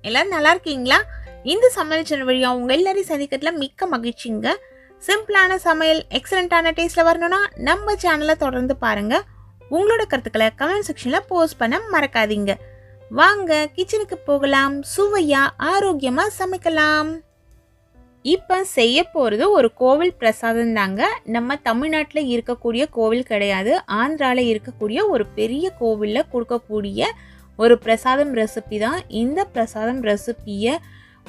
எல்லாரும் நல்லா இருக்கீங்களா? இந்த சமையல் சேனல் வழியா உங்க எல்லாரையும் சந்திக்கிறதுல மிக்க மகிழ்ச்சிங்க. சிம்பிளான சமையல் எக்ஸலண்டான டேஸ்ட்ல வரணும்னா நம்ம சேனலை தொடர்ந்து பாருங்க. உங்களோட கருத்துக்களை கமெண்ட் செக்ஷன்ல போஸ்ட் பண்ண மறக்காதீங்க. வாங்க கிச்சனுக்கு போகலாம், சுவையா ஆரோக்கியமா சமைக்கலாம். இப்போ செய்ய போகிறது ஒரு கோவில் பிரசாதம் தாங்க. நம்ம தமிழ்நாட்டில் இருக்கக்கூடிய கோவில் கிடையாது, ஆந்திராவில் இருக்கக்கூடிய ஒரு பெரிய கோவிலில் கொடுக்கக்கூடிய ஒரு பிரசாதம் ரெசிபி தான். இந்த பிரசாதம் ரெசிப்பியை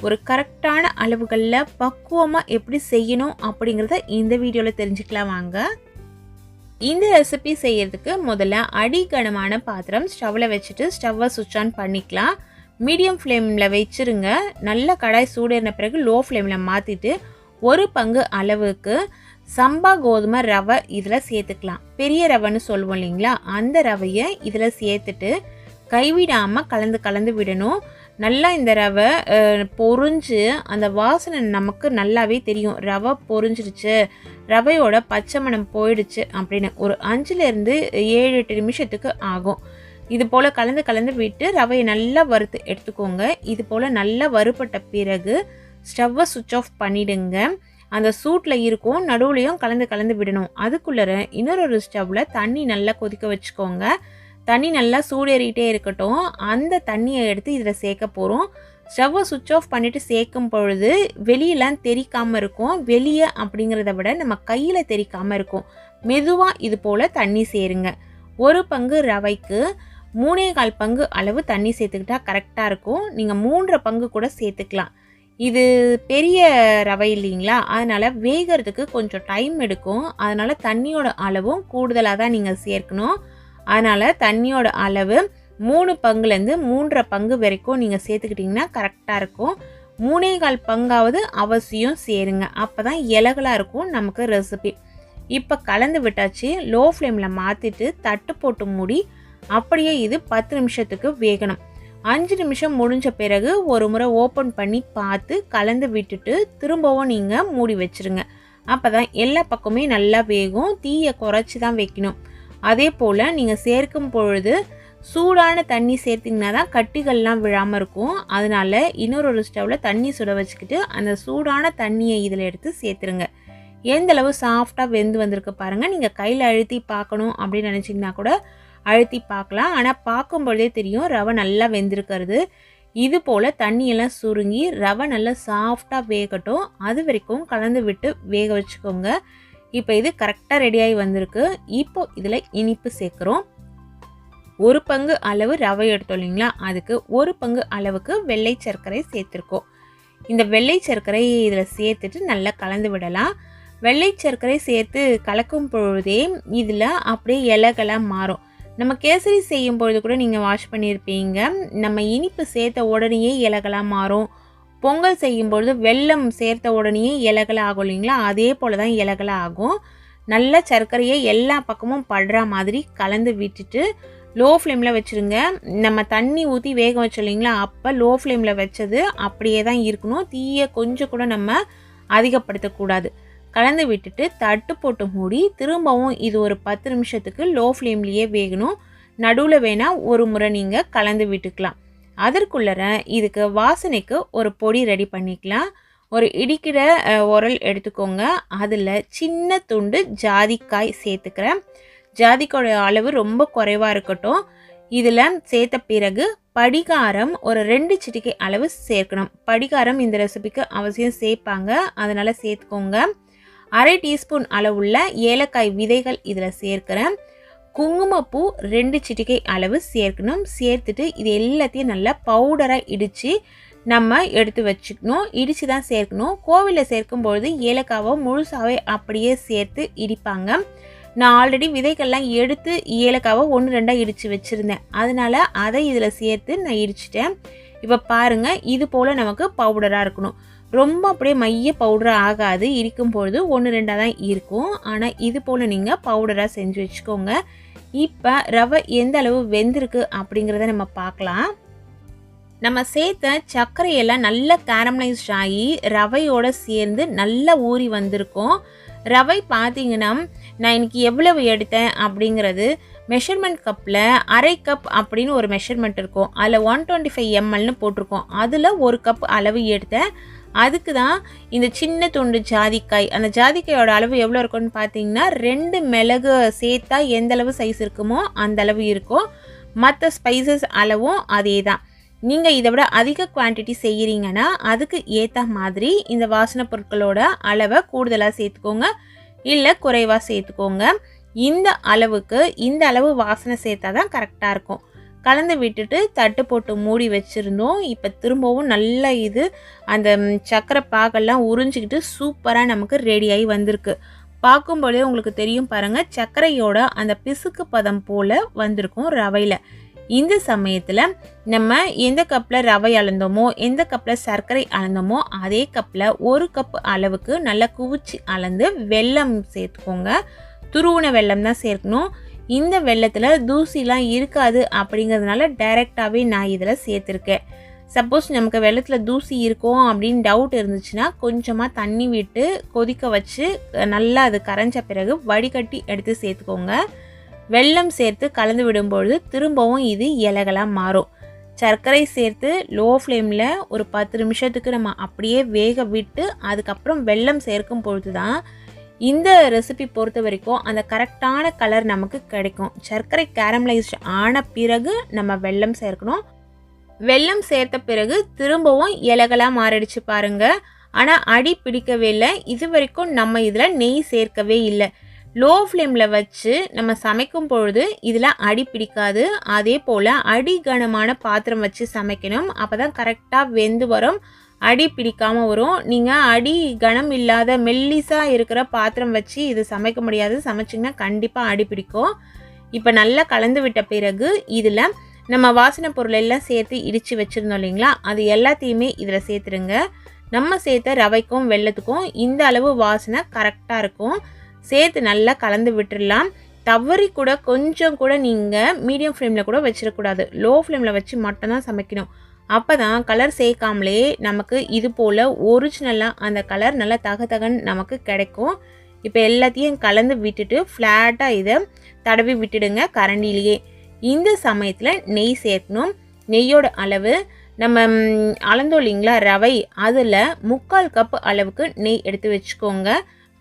ஒரு கரெக்டான அளவுகளில் பக்குவமாக எப்படி செய்யணும் அப்படிங்கிறத இந்த வீடியோவில் தெரிஞ்சுக்கலாம் வாங்க. இந்த ரெசிபி செய்யறதுக்கு முதல்ல அடிகனமான பாத்திரம் ஸ்டவ்வில் வச்சுட்டு ஸ்டவ்வை சுவிட்ச் ஆன் பண்ணிக்கலாம். மீடியம் ஃப்ளேமில் வச்சுருங்க. நல்ல கடாய் சூடேறின பிறகு லோ ஃப்ளேமில் மாற்றிட்டு ஒரு பங்கு அளவுக்கு சம்பா கோதுமை ரவை இதில் சேர்த்துக்கலாம். பெரிய ரவைன்னு சொல்லுவோம் இல்லைங்களா, அந்த ரவையை இதில் சேர்த்துட்டு கைவிடாமல் கலந்து விடணும். நல்லா இந்த ரவை பொரிஞ்சு அந்த வாசனை நமக்கு நல்லாவே தெரியும். ரவை பொரிஞ்சிருச்சு, ரவையோட பச்சை மணம் போயிடுச்சு அப்படின்னு ஒரு 5லேருந்து 7-8 நிமிஷத்துக்கு ஆகும். இது போல் கலந்து விட்டு ரவையை நல்லா வறுத்து எடுத்துக்கோங்க. இது போல் நல்லா வறுபட்ட பிறகு ஸ்டவ்வை சுவிட்ச் ஆஃப் பண்ணிவிடுங்க. அந்த சூட்டில் இருக்கும், நடுவுலையும் கலந்து விடணும். அதுக்குள்ளே இன்னொரு ஸ்டவ்வில் தண்ணி நல்லா கொதிக்க வச்சுக்கோங்க. தண்ணி நல்லா சூடேறிக்கிட்டே இருக்கட்டும். அந்த தண்ணியை எடுத்து இதில் சேர்க்க போகிறோம். ஸ்டவ்வை சுவிட்ச் ஆஃப் பண்ணிவிட்டு சேர்க்கும் பொழுது வெளியெல்லாம் தெறிக்காமல் இருக்கும். வெளியே அப்படிங்கிறத விட நம்ம கையில் தெறிக்காமல் இருக்கும். மெதுவாக இது போல் தண்ணி சேருங்க. ஒரு பங்கு ரவைக்கு 3/4 பங்கு அளவு தண்ணி சேர்த்துக்கிட்டா கரெக்டாக இருக்கும். நீங்கள் 3 பங்கு கூட சேர்த்துக்கலாம். இது பெரிய ரவை இல்லைங்களா, அதனால் வேகிறதுக்கு கொஞ்சம் டைம் எடுக்கும். அதனால் தண்ணியோட அளவும் கூடுதலாக தான் நீங்கள் சேர்க்கணும். அதனால் தண்ணியோட அளவு 3 பங்குலேருந்து 3.5 பங்கு வரைக்கும் நீங்கள் சேர்த்துக்கிட்டிங்கன்னா கரெக்டாக இருக்கும். 3/4 பங்காவது அவசியம் சேருங்க. அப்போ தான் இலகலாக இருக்கும் நமக்கு ரெசிபி. இப்போ கலந்து விட்டாச்சு. லோ ஃப்ளேமில் மாற்றிட்டு தட்டு போட்டு மூடி அப்படியே இது 10 நிமிஷத்துக்கு வேகணும். 5 நிமிஷம் முடிஞ்ச பிறகு ஒரு முறை ஓப்பன் பண்ணி பார்த்து கலந்து விட்டுட்டு திரும்பவும் நீங்கள் மூடி வச்சுருங்க. அப்போ தான் எல்லா பக்கமே நல்லா வேகும். தீயை குறைச்சி தான் வைக்கணும். அதே போல் நீங்கள் சேர்க்கும் பொழுது சூடான தண்ணி சேர்த்திங்கன்னா தான் கட்டிகள்லாம் விழாமல் இருக்கும். அதனால் இன்னொரு ஸ்டவ்வில் தண்ணி சுட வச்சுக்கிட்டு அந்த சூடான தண்ணியை இதில் எடுத்து சேர்த்துருங்க. எந்தளவு சாஃப்டாக வெந்து வந்திருக்கு பாருங்கள். நீங்கள் கையில் அழுத்தி பார்க்கணும் அப்படின்னு நினச்சிங்கன்னா கூட அழுத்தி பார்க்கலாம். ஆனால் பார்க்கும்பொழுதே தெரியும் ரவை நல்லா வெந்திருக்கிறது. இது போல் தண்ணியெல்லாம் சுருங்கி ரவை நல்லா சாஃப்டாக வேகட்டும். அது வரைக்கும் கலந்து விட்டு வேக வச்சுக்கோங்க. இப்போ இது கரெக்டாக ரெடியாகி வந்திருக்கு. இப்போ இதில் இனிப்பு சேர்க்குறோம். 1 பங்கு அளவு ரவை எடுத்தோம் இல்லைங்களா, அதுக்கு 1 பங்கு அளவுக்கு வெள்ளை சர்க்கரை சேர்த்துருக்கோம். இந்த வெள்ளை சர்க்கரையை இதில் சேர்த்துட்டு நல்லா கலந்து விடலாம். வெள்ளை சர்க்கரை சேர்த்து கலக்கும் பொழுதே இதில் அப்படியே இலகலாக மாறும். நம்ம கேசரி செய்யும் பொழுது கூட நீங்கள் வாஷ் பண்ணியிருப்பீங்க. நம்ம இனிப்பு சேர்த்த உடனேயே இலகலாக மாறும். பொங்கல் செய்யும்பொழுது வெல்லம் சேர்த்த உடனேயே இலகலாக ஆகும் இல்லைங்களா, அதே போல் தான் இலகலாக ஆகும். நல்ல சர்க்கரையை எல்லா பக்கமும் படுற மாதிரி கலந்து விட்டுட்டு லோ ஃப்ளேமில் வச்சுருங்க. நம்ம தண்ணி ஊற்றி வேக வச்சோம் இல்லைங்களா, அப்போ லோ ஃப்ளேமில் வச்சது அப்படியே தான் இருக்கணும். தீயை கொஞ்சம் கூட நம்ம அதிகப்படுத்தக்கூடாது. கலந்து விட்டுட்டு தட்டு போட்டு மூடி திரும்பவும் இது ஒரு 10 நிமிஷத்துக்கு லோ ஃப்ளேம்லேயே வேகணும். நடுவில் வேணால் ஒரு முறை நீங்கள் கலந்து விட்டுக்கலாம். அதற்குள்ளே இதுக்கு வாசனைக்கு ஒரு பொடி ரெடி பண்ணிக்கலாம். ஒரு இடிக்கிற உரல் எடுத்துக்கோங்க. அதில் சின்ன துண்டு ஜாதிக்காய் சேர்த்துக்கிறேன். ஜாதிக்காயோட அளவு ரொம்ப குறைவாக இருக்கட்டும். இதில் சேர்த்த பிறகு படிகாரம் ஒரு 2 சிட்டிகை அளவு சேர்க்கணும். படிகாரம் இந்த ரெசிபிக்கு அவசியம் சேர்ப்பாங்க, அதனால் சேர்த்துக்கோங்க. 1/2 டீஸ்பூன் அளவுள்ள ஏலக்காய் விதைகள் இதில் சேர்க்கிறேன். குங்குமப்பூ 2 சிட்டிகை அளவு சேர்க்கணும். சேர்த்துட்டு இது எல்லாத்தையும் நல்லா பவுடராக இடித்து நம்ம எடுத்து வச்சுக்கணும். இடித்து தான் சேர்க்கணும். கோவிலில் சேர்க்கும்பொழுது ஏலக்காவை முழுசாகவே அப்படியே சேர்த்து இடிப்பாங்க. நான் ஆல்ரெடி விதைகள்லாம் எடுத்து ஏலக்காவை 1-2 இடித்து வச்சுருந்தேன். அதனால் அதை இதில் சேர்த்து நான் இடிச்சிட்டேன். இப்போ பாருங்கள், இது போல் நமக்கு பவுடராக இருக்கணும். ரொம்ப அப்படியே மைய பவுடராக ஆகாது. இடிக்கும் பொழுது 1-2 தான் இருக்கும். ஆனால் இது போல் நீங்கள் பவுடராக செஞ்சு வச்சுக்கோங்க. இப்போ ரவை எந்த அளவு வெந்திருக்கு அப்படிங்கிறத நம்ம பார்க்கலாம். நம்ம சேர்த்த சர்க்கரையெல்லாம் நல்லா கேரமலைஸ்ட் ஆகி ரவையோடு சேர்ந்து நல்லா ஊறி வந்திருக்கும். ரவை பார்த்தீங்கன்னா நான் இன்றைக்கி எவ்வளவு எடுத்தேன் அப்படிங்கிறது மெஷர்மெண்ட் கப்பில் அரை கப் அப்படின்னு ஒரு மெஷர்மெண்ட் இருக்கும். அதில் 125 mlன்னு போட்டிருக்கோம். அதில் ஒரு கப் அளவு எடுத்தேன். அதுக்கு தான் இந்த சின்ன துண்டு ஜாதிக்காய், அந்த ஜாதிக்காயோட அளவு எவ்வளோ இருக்கும்னு பார்த்தீங்கன்னா 2 மிளகு சேர்த்தா எந்த அளவு சைஸ் இருக்குமோ அந்த அளவு இருக்கும். மற்ற ஸ்பைசஸ் அளவும் அதே தான். நீங்கள் இதை விட அதிக குவான்டிட்டி செய்கிறீங்கன்னா அதுக்கு ஏற்ற மாதிரி இந்த வாசனை பொருட்களோட அளவை கூடுதலாக சேர்த்துக்கோங்க, இல்லை குறைவாக சேர்த்துக்கோங்க. இந்த அளவுக்கு இந்த அளவு வாசனை சேர்த்தா தான் கரெக்டாக இருக்கும். கலந்து விட்டுட்டு தட்டு போட்டு மூடி வச்சுருந்தோம். இப்போ திரும்பவும் நல்லா இது அந்த சர்க்கரை பாகெல்லாம் உறிஞ்சிக்கிட்டு சூப்பராக நமக்கு ரெடியாகி வந்திருக்கு. பார்க்கும்போதே உங்களுக்கு தெரியும் பாருங்கள், சர்க்கரையோட அந்த பிசுக்கு பதம் போல் வந்திருக்கும் ரவையில். இந்த சமயத்தில் நம்ம எந்த கப்பில் ரவை அளந்தோமோ, எந்த கப்பில் சர்க்கரை அளந்தோமோ அதே கப்பில் 1 கப் அளவுக்கு நல்லா குவிச்சு அளந்து வெல்லம் சேர்த்துக்கோங்க. துருவின வெல்லம் தான் சேர்க்கணும். இந்த வெல்லத்தில் தூசிலாம் இருக்காது அப்படிங்கிறதுனால டைரெக்டாகவே நான் இதில் சேர்த்துருக்கேன். சப்போஸ் நமக்கு வெல்லத்தில் தூசி இருக்கும் அப்படின்னு டவுட் இருந்துச்சுன்னா கொஞ்சமாக தண்ணி விட்டு கொதிக்க வச்சு நல்லா அது கரைஞ்ச பிறகு வடிகட்டி எடுத்து சேர்த்துக்கோங்க. வெல்லம் சேர்த்து கலந்து விடும்பொழுது திரும்பவும் இது இலைகளாக மாறும். சர்க்கரை சேர்த்து லோ ஃப்ளேமில் ஒரு 10 நிமிஷத்துக்கு நம்ம அப்படியே வேக விட்டு அதுக்கப்புறம் வெல்லம் சேர்க்கும் பொழுது தான் இந்த ரெசிபி பொறுத்த வரைக்கும் அந்த கரெக்டான கலர் நமக்கு கிடைக்கும். சர்க்கரை கேரமலைஸ்ட் ஆன பிறகு நம்ம வெல்லம் சேர்க்கணும். வெல்லம் சேர்த்த பிறகு திரும்பவும் இலைகளாக மாறிடுச்சு பாருங்கள். ஆனால் அடி பிடிக்கவே இல்லை. இது வரைக்கும் நம்ம இதில் நெய் சேர்க்கவே இல்லை. லோ ஃப்ளேமில் வச்சு நம்ம சமைக்கும் பொழுது இதில் அடி பிடிக்காது. அதே போல் அடி கனமான பாத்திரம் வச்சு சமைக்கணும். அப்போ தான் கரெக்டாக வெந்து வரும், அடி பிடிக்காமல் வரும். நீங்கள் அடி கனம் இல்லாத மெல்லிஸாக இருக்கிற பாத்திரம் வச்சு இது சமைக்க முடியாது. சமைச்சிங்கன்னா கண்டிப்பாக அடி பிடிக்கும். இப்போ நல்லா கலந்து விட்ட பிறகு இதில் நம்ம வாசனை பொருள் எல்லாம் சேர்த்து இடித்து வச்சுருந்தோம் இல்லைங்களா, அது எல்லாத்தையுமே இதில் சேர்த்துருங்க. நம்ம சேர்த்த ரவைக்கும் வெல்லத்துக்கும் இந்த அளவு வாசனை கரெக்டாக இருக்கும். சேர்த்து நல்லா கலந்து விட்டுடலாம். தவறி கூட கொஞ்சம் கூட நீங்கள் மீடியம் ஃப்ளேமில் கூட வச்சிடக்கூடாது. லோ ஃப்ளேமில் வச்சு மட்டும்தான் சமைக்கணும். அப்போ தான் கலர் சேர்க்காமலே நமக்கு இது போல் ஒரிஜினலாக அந்த கலர் நல்லா தகன்னு நமக்கு கிடைக்கும். இப்போ எல்லாத்தையும் கலந்து விட்டுட்டு ஃப்ளாட்டாக இதை தடவி விட்டுடுங்க கரண்டிலேயே. இந்த சமயத்தில் நெய் சேர்க்கணும். நெய்யோட அளவு நம்ம அளந்தோம் இல்லைங்களா ரவை, அதில் 3/4 கப் அளவுக்கு நெய் எடுத்து வச்சுக்கோங்க.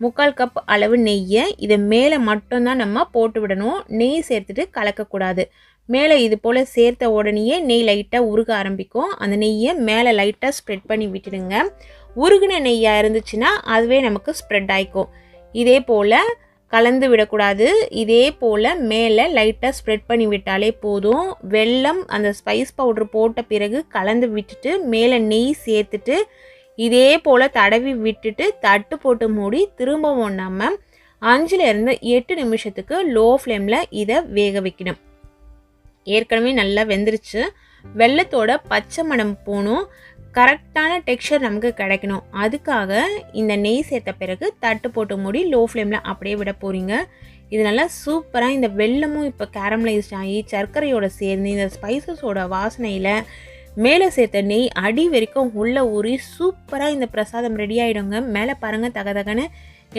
3/4 கப் அளவு நெய்யை இதை மேலே மட்டும்தான் நம்ம போட்டு விடணும். நெய் சேர்த்துட்டு கலக்கக்கூடாது. மேலே இது போல் சேர்த்த உடனேயே நெய் லைட்டாக உருக ஆரம்பிக்கும். அந்த நெய்யை மேலே லைட்டாக ஸ்ப்ரெட் பண்ணி விட்டுடுங்க. உருகின நெய்யாக இருந்துச்சுன்னா அதுவே நமக்கு ஸ்ப்ரெட் ஆகிக்கும். இதே போல் கலந்து விடக்கூடாது. இதே போல் மேலே லைட்டாக ஸ்ப்ரெட் பண்ணி விட்டாலே போதும். வெல்லம் அந்த ஸ்பைஸ் பவுட்ரு போட்ட பிறகு கலந்து விட்டுட்டு மேலே நெய் சேர்த்துட்டு இதே போல் தடவி விட்டுட்டு தட்டு போட்டு மூடி திரும்பவும் நம்ம 5லேருந்து 8 நிமிஷத்துக்கு லோ ஃப்ளேமில் இதை வேக வைக்கணும். ஏற்கனவே நல்லா வெந்துருச்சு. வெல்லத்தோட பச்சை மணம் போகணும், கரெக்டான டெக்ஸ்சர் நமக்கு கிடைக்கணும். அதுக்காக இந்த நெய் சேர்த்த பிறகு தட்டு போட்டு மூடி லோ ஃப்ளேமில் அப்படியே விட போகிறீங்க. இது நல்லா சூப்பராக இந்த வெல்லமும் இப்போ கேரமலைஸ்ட் ஆகி சர்க்கரையோட சேர்ந்து இந்த ஸ்பைசஸோட வாசனையில் மேலே சேர்த்த நெய் அடி வரைக்கும் உள்ளே ஊறி சூப்பராக இந்த பிரசாதம் ரெடி ஆகிடுங்க. மேலே பாருங்கள் தகன்னு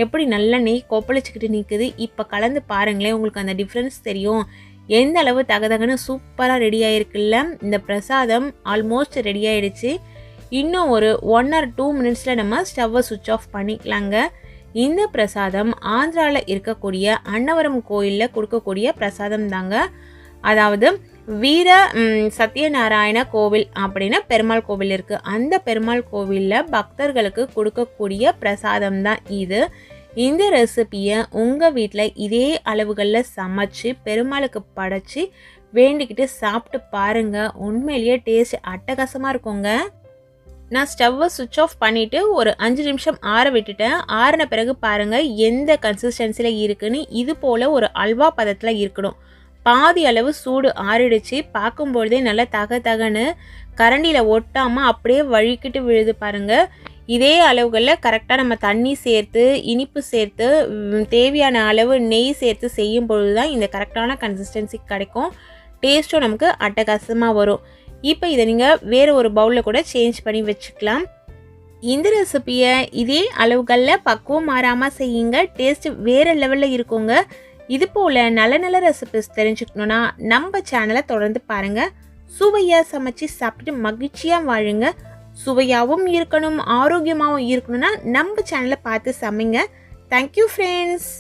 எப்படி நல்லா நெய் கொப்பளிச்சுக்கிட்டு நிற்குது. இப்போ கலந்து பாருங்களேன், உங்களுக்கு அந்த டிஃப்ரென்ஸ் தெரியும். எந்த அளவு தகன்னு சூப்பராக ரெடி ஆகிருக்குல்ல. இந்த பிரசாதம் ஆல்மோஸ்ட் ரெடி ஆகிடுச்சு. இன்னும் ஒரு 1 or 2 மினிட்ஸில் நம்ம ஸ்டவ்வை சுவிட்ச் ஆஃப் பண்ணிக்கலாங்க. இந்த பிரசாதம் ஆந்திராவில் இருக்கக்கூடிய அன்னவரம் கோயிலில் கொடுக்கக்கூடிய பிரசாதம் தாங்க. அதாவது வீர சத்யநாராயண கோவில் அப்படின்னு பெருமாள் கோவில் இருக்குது. அந்த பெருமாள் கோவிலில் பக்தர்களுக்கு கொடுக்கக்கூடிய பிரசாதம் தான் இது. இந்த ரெசிபியை உங்கள் வீட்டில் இதே அளவுகளில் சமைச்சு பெருமாளுக்கு படைச்சி வேண்டிக்கிட்டு சாப்பிட்டு பாருங்கள். உண்மையிலேயே டேஸ்ட் அட்டகாசமாக இருக்குங்க. நான் ஸ்டவ்வை சுவிட்ச் ஆஃப் பண்ணிவிட்டு ஒரு 5 நிமிஷம் ஆற விட்டுட்டேன். ஆறின பிறகு பாருங்கள் எந்த கன்சிஸ்டன்சியில் இருக்குன்னு. இது போல் ஒரு அல்வா பதத்தில் இருக்கணும். பாதி அளவு சூடு ஆறிடுச்சு. பார்க்கும்பொழுதே நல்லா தகன்னு கரண்டியில் ஒட்டாமல் அப்படியே வழுக்கிட்டு விழுது பாருங்கள். இதே அளவுகளில் கரெக்டாக நம்ம தண்ணி சேர்த்து இனிப்பு சேர்த்து தேவையான அளவு நெய் சேர்த்து செய்யும் பொழுது தான் இந்த கரெக்டான கன்சிஸ்டன்சி கிடைக்கும். டேஸ்ட்டும் நமக்கு அட்டகாசமாக வரும். இப்போ இதை நீங்கள் வேறு ஒரு பவுலில் கூட சேஞ்ச் பண்ணி வச்சுக்கலாம். இந்த ரெசிபியை இதே அளவுகளில் பக்குவம் மாறாமல் செய்யுங்க. டேஸ்ட் வேறு லெவலில் இருக்குங்க. இது போல் நல்ல நல்ல ரெசிபிஸ் தெரிஞ்சுக்கணுன்னா நம்ம சேனலை தொடர்ந்து பாருங்கள். சுவையாக சமைச்சு சாப்பிட்டு மகிழ்ச்சியாக வாழுங்க. சுவையாகவும் இருக்கணும், ஆரோக்கியமாகவும் இருக்கணும்னா நம்ம சேனலை பார்த்து சமைங்க. Thank you friends.